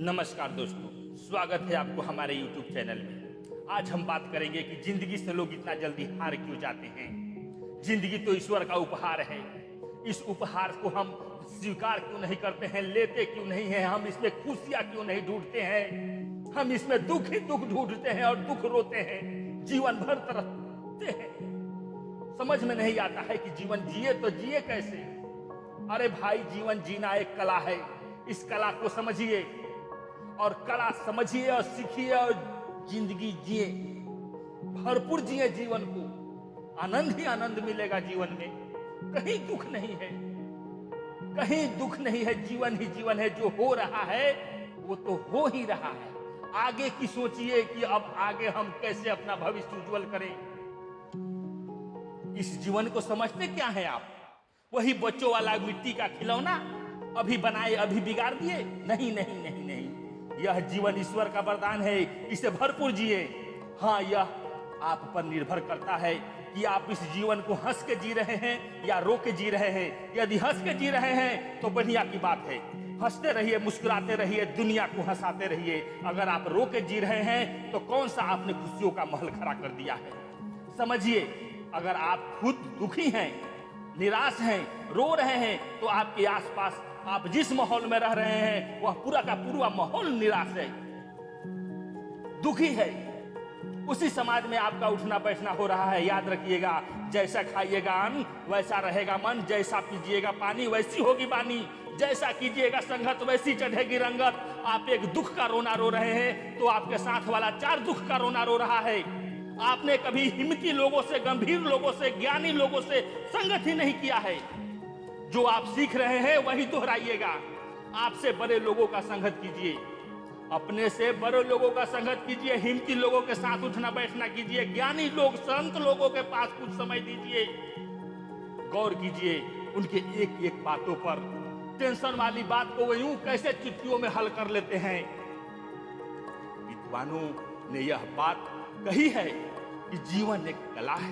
नमस्कार दोस्तों, स्वागत है आपको हमारे YouTube चैनल में। आज हम बात करेंगे कि जिंदगी से लोग इतना जल्दी हार क्यों जाते हैं। जिंदगी तो ईश्वर का उपहार है। इस उपहार को हम स्वीकार क्यों नहीं करते हैं, लेते क्यों नहीं हैं, हम इसमें खुशियां क्यों नहीं ढूंढते हैं। हम इसमें दुख ही दुख ढूंढते हैं और दुख रोते हैं, जीवन भर तरसते हैं। समझ में नहीं आता है कि जीवन जिए तो जिए कैसे। अरे भाई, जीवन जीना एक कला है। इस कला को समझिए और कला समझिए और सीखिए और जिंदगी जिए, भरपूर जिए जीवन को। आनंद ही आनंद मिलेगा जीवन में। कहीं दुख नहीं है, कहीं दुख नहीं है। जीवन ही जीवन है। जो हो रहा है वो तो हो ही रहा है। आगे की सोचिए कि अब आगे हम कैसे अपना भविष्य उज्जवल करें। इस जीवन को समझते क्या है आप? वही बच्चों वाला मिट्टी का खिलौना, अभी बनाए अभी बिगाड़ दिए। नहीं नहीं नहीं नहीं, यह जीवन ईश्वर का वरदान है। इसे भरपूर जिए। हाँ, यह आप पर निर्भर करता है कि आप इस जीवन को हंस के जी रहे हैं या रो के जी रहे हैं। यदि हंस के जी रहे हैं तो बढ़िया की बात है। हंसते रहिए, मुस्कुराते रहिए, दुनिया को हंसाते रहिए। अगर आप रो के जी रहे हैं तो कौन सा आपने खुशियों का महल खड़ा कर दिया है। समझिए, अगर आप खुद दुखी हैं, निराश हैं, रो रहे हैं, तो आपके आसपास आप जिस माहौल में रह रहे हैं वह पूरा का पूरा माहौल निराश है, दुखी है। उसी समाज में आपका उठना बैठना हो रहा है। याद रखिएगा, जैसा खाइएगा अन्न वैसा रहेगा मन, जैसा पीजिएगा पानी वैसी होगी वाणी, जैसा कीजिएगा संगत वैसी चढ़ेगी रंगत। आप एक दुख का रोना रो रहे हैं तो आपके साथ वाला 4 दुख का रोना रो रहा है। आपने कभी हिम्मती लोगों से, गंभीर लोगों से, ज्ञानी लोगों से संगत ही नहीं किया है। जो आप सीख रहे हैं वही दोहराइएगा। आपसे बड़े लोगों का संगत कीजिए, अपने से बड़े लोगों का संगत कीजिए, हिम्मती लोगों के साथ उठना बैठना कीजिए, ज्ञानी लोग, संत लोगों के पास कुछ समय दीजिए। गौर कीजिए उनके एक एक बातों पर। टेंशन वाली बात को वो यूं कैसे चुटकियों में हल कर लेते हैं। विद्वानों ने यह बात कही है कि जीवन एक कला है।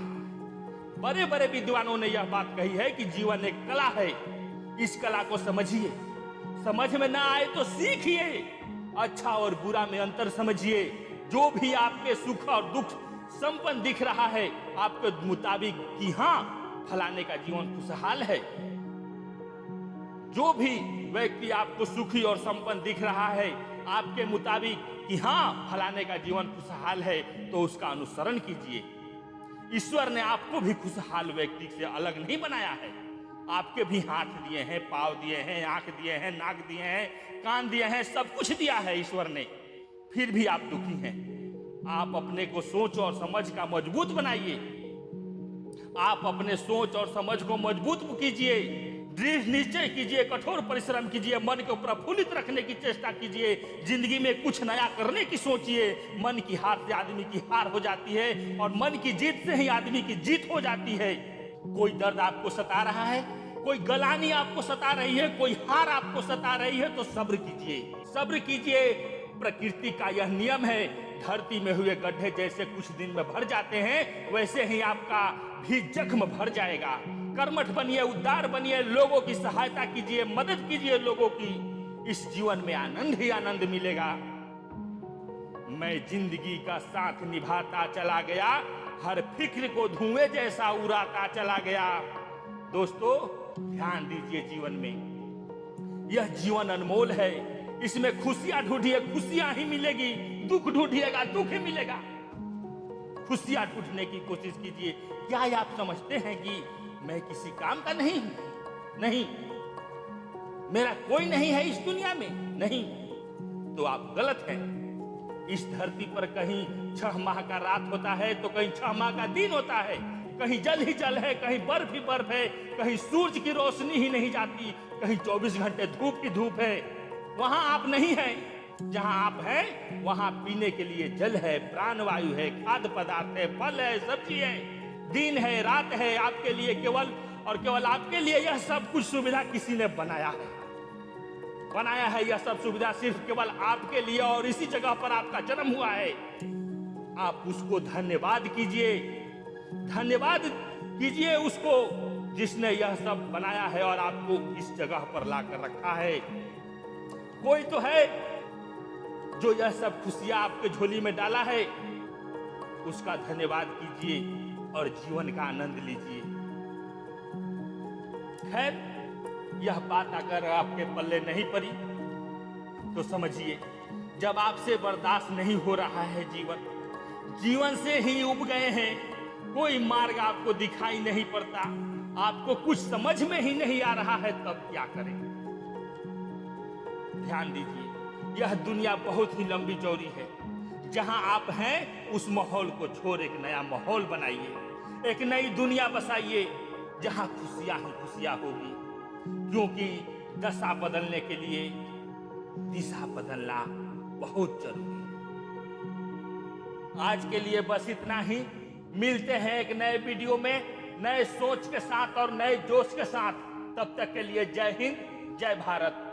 बड़े बड़े विद्वानों ने यह बात कही है कि जीवन एक कला है। इस कला को समझिए, समझ में ना आए तो सीखिए, अच्छा और बुरा में अंतर समझिए। जो भी आपके सुख और दुख संपन्न दिख रहा है आपके मुताबिक कि हाँ फलाने का जीवन खुशहाल है, जो भी व्यक्ति आपको सुखी और संपन्न दिख रहा है आपके मुताबिक कि हाँ फलाने का जीवन खुशहाल है, तो उसका अनुसरण कीजिए। ईश्वर ने आपको भी खुशहाल व्यक्ति से अलग नहीं बनाया है। आपके भी हाथ दिए हैं, पाँव दिए हैं, आंख दिए हैं, नाक दिए हैं, कान दिए हैं, सब कुछ दिया है ईश्वर ने। फिर भी आप दुखी हैं। आप अपने को सोच और समझ का मजबूत बनाइए। आप अपने सोच और समझ को मजबूत कीजिए, दृढ़ निश्चय कीजिए, कठोर परिश्रम कीजिए, मन को प्रफुल्लित रखने की चेष्टा कीजिए। जिंदगी में कुछ नया करने की सोचिए। मन की हार से आदमी की हार हो जाती है और मन की जीत से ही आदमी की जीत हो जाती है। कोई दर्द आपको सता रहा है, कोई गलानी आपको सता रही है, कोई हार आपको सता रही है, तो सब्र कीजिए, सब्र कीजिए। प्रकृति का यह नियम है। धरती में हुए गड्ढे जैसे कुछ दिन में भर जाते हैं, वैसे ही आपका भी जख्म भर जाएगा। कर्मठ बनिए, उदार बनिए, लोगों की सहायता कीजिए, मदद कीजिए लोगों की। इस जीवन में आनंद ही आनंद मिलेगा। मैं जिंदगी का साथ निभाता चला गया, हर फिक्र को धुएं जैसा उड़ाता चला गया। दोस्तों, ध्यान दीजिए, जीवन में यह जीवन अनमोल है। इसमें खुशियां ढूंढिए, खुशियां ही मिलेगी। दुख ढूंढिएगा, दुख ही मिलेगा। खुशियां ढूंढने की कोशिश कीजिए। क्या आप समझते हैं कि मैं किसी काम का नहीं हूं? नहीं, मेरा कोई नहीं है इस दुनिया में? नहीं, तो आप गलत हैं। इस धरती पर कहीं 6 माह का रात होता है तो कहीं 6 माह का दिन होता है। कहीं जल ही जल है, कहीं बर्फ ही बर्फ है, कहीं सूरज की रोशनी ही नहीं जाती, कहीं 24 घंटे धूप ही धूप है। वहां आप नहीं हैं। जहां आप हैं वहां पीने के लिए जल है, प्राणवायु है, खाद्य पदार्थ है, फल है, सब्जी है, दिन है, रात है। आपके लिए केवल और केवल आपके लिए यह सब कुछ सुविधा किसी ने बनाया है। बनाया है यह सब सुविधा सिर्फ केवल आपके लिए, और इसी जगह पर आपका जन्म हुआ है। आप उसको धन्यवाद कीजिए, धन्यवाद कीजिए उसको जिसने यह सब बनाया है और आपको इस जगह पर लाकर रखा है। कोई तो है जो यह सब खुशियां आपके झोली में डाला है, उसका धन्यवाद कीजिए और जीवन का आनंद लीजिए। खैर, यह बात अगर आपके पल्ले नहीं पड़ी तो समझिए, जब आपसे बर्दाश्त नहीं हो रहा है जीवन से ही उब गए हैं, कोई मार्ग आपको दिखाई नहीं पड़ता, आपको कुछ समझ में ही नहीं आ रहा है, तब क्या करें? ध्यान दीजिए, यह दुनिया बहुत ही लंबी चौड़ी है। जहां आप हैं उस माहौल को छोड़ एक नया माहौल बनाइए, एक नई दुनिया बसाइए जहां खुशियां ही खुशियां होगी, क्योंकि दशा बदलने के लिए दिशा बदलना बहुत जरूरी है। आज के लिए बस इतना ही। मिलते हैं एक नए वीडियो में, नए सोच के साथ और नए जोश के साथ। तब तक के लिए जय हिंद, जय भारत।